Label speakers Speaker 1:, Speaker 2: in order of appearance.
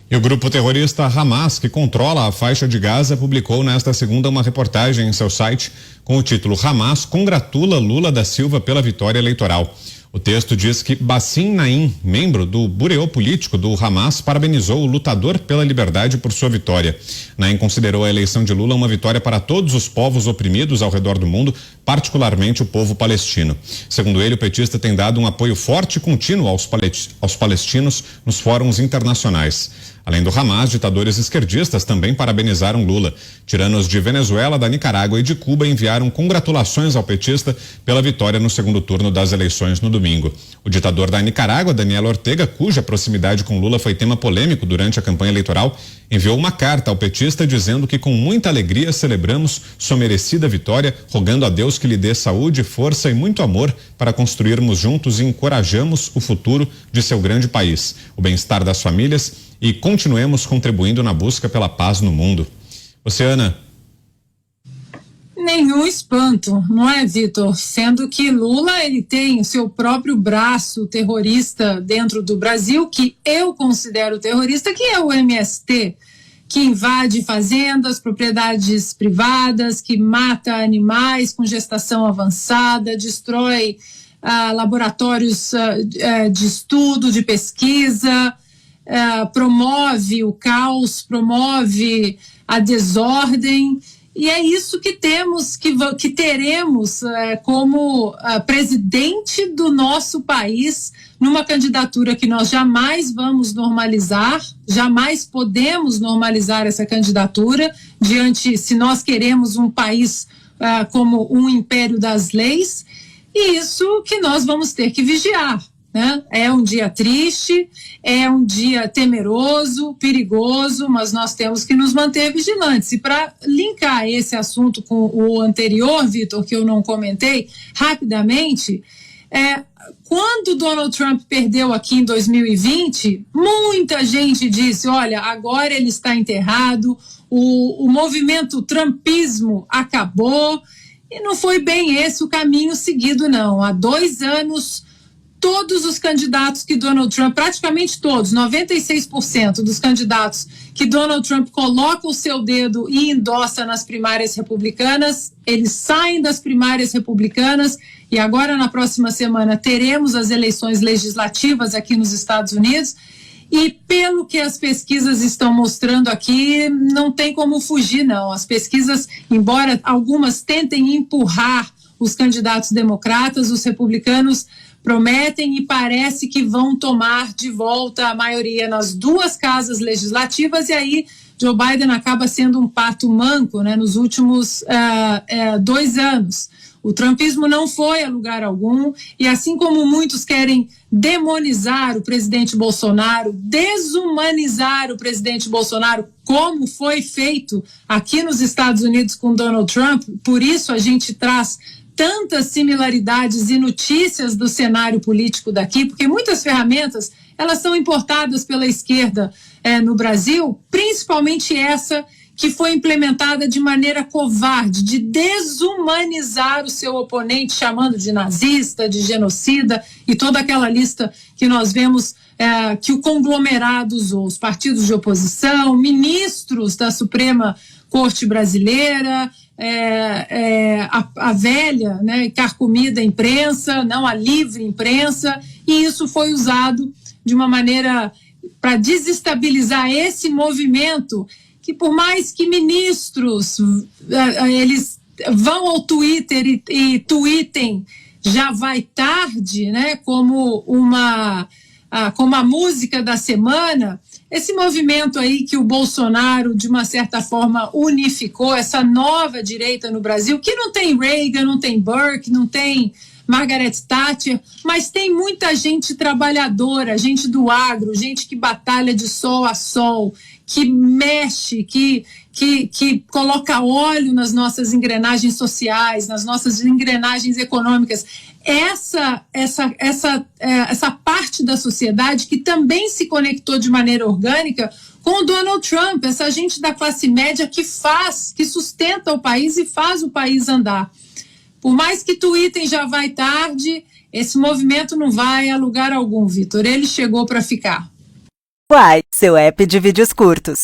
Speaker 1: E o grupo terrorista Hamas, que controla a faixa de Gaza, publicou nesta segunda uma reportagem em seu site com o título "Hamas congratula Lula da Silva pela vitória eleitoral". O texto diz que Bassim Naim, membro do bureau político do Hamas, parabenizou o lutador pela liberdade por sua vitória. Naim considerou a eleição de Lula uma vitória para todos os povos oprimidos ao redor do mundo, particularmente o povo palestino. Segundo ele, o petista tem dado um apoio forte e contínuo aos palestinos nos fóruns internacionais. Além do Hamas, ditadores esquerdistas também parabenizaram Lula. Tiranos de Venezuela, da Nicarágua e de Cuba enviaram congratulações ao petista pela vitória no segundo turno das eleições no domingo. O ditador da Nicarágua, Daniel Ortega, cuja proximidade com Lula foi tema polêmico durante a campanha eleitoral, enviou uma carta ao petista dizendo que com muita alegria celebramos sua merecida vitória, rogando a Deus que lhe dê saúde, força e muito amor para construirmos juntos e encorajamos o futuro de seu grande país, o bem-estar das famílias e continuemos contribuindo na busca pela paz no mundo. Oceana.
Speaker 2: Nenhum espanto, não é, Vitor? Sendo que Lula, ele tem o seu próprio braço terrorista dentro do Brasil, que eu considero terrorista, que é o MST, que invade fazendas, propriedades privadas, que mata animais com gestação avançada, destrói laboratórios de estudo, de pesquisa, promove o caos, promove a desordem, e é isso que temos, que teremos como presidente do nosso país, numa candidatura que nós jamais vamos normalizar, jamais podemos normalizar essa candidatura, se nós queremos um país como um império das leis, e isso que nós vamos ter que vigiar. Né? É um dia triste, é um dia temeroso, perigoso, mas nós temos que nos manter vigilantes. E para linkar esse assunto com o anterior, Vitor, que eu não comentei, rapidamente, quando Donald Trump perdeu aqui em 2020, muita gente disse, olha, agora ele está enterrado, o movimento trumpismo acabou, e não foi bem esse o caminho seguido, não. Há 2 anos, todos os candidatos que Donald Trump, praticamente todos, 96% dos candidatos que Donald Trump coloca o seu dedo e endossa nas primárias republicanas, eles saem das primárias republicanas e agora na próxima semana teremos as eleições legislativas aqui nos Estados Unidos e pelo que as pesquisas estão mostrando aqui, não tem como fugir não. As pesquisas, embora algumas tentem empurrar os candidatos democratas, os republicanos prometem e parece que vão tomar de volta a maioria nas 2 casas legislativas e aí Joe Biden acaba sendo um pato manco, né, nos últimos 2 anos. O trumpismo não foi a lugar algum e assim como muitos querem demonizar o presidente Bolsonaro, desumanizar o presidente Bolsonaro, como foi feito aqui nos Estados Unidos com Donald Trump, por isso a gente traz tantas similaridades e notícias do cenário político daqui, porque muitas ferramentas elas são importadas pela esquerda no Brasil, principalmente essa que foi implementada de maneira covarde, de desumanizar o seu oponente, chamando de nazista, de genocida e toda aquela lista que nós vemos que o conglomerado usou, os partidos de oposição, ministros da Suprema Corte Brasileira, a velha, né, carcomida imprensa, não a livre imprensa, e isso foi usado de uma maneira para desestabilizar esse movimento que por mais que ministros eles vão ao Twitter e tweetem já vai tarde, né, como a música da semana, esse movimento aí que o Bolsonaro, de uma certa forma, unificou, essa nova direita no Brasil, que não tem Reagan, não tem Burke, não tem Margaret Thatcher, mas tem muita gente trabalhadora, gente do agro, gente que batalha de sol a sol, que mexe, que coloca óleo nas nossas engrenagens sociais, nas nossas engrenagens econômicas. Essa parte da sociedade que também se conectou de maneira orgânica com o Donald Trump, essa gente da classe média que sustenta o país e faz o país andar. Por mais que tweetem já vai tarde, esse movimento não vai a lugar algum, Vitor. Ele chegou para ficar.
Speaker 3: Uai, seu app de vídeos curtos.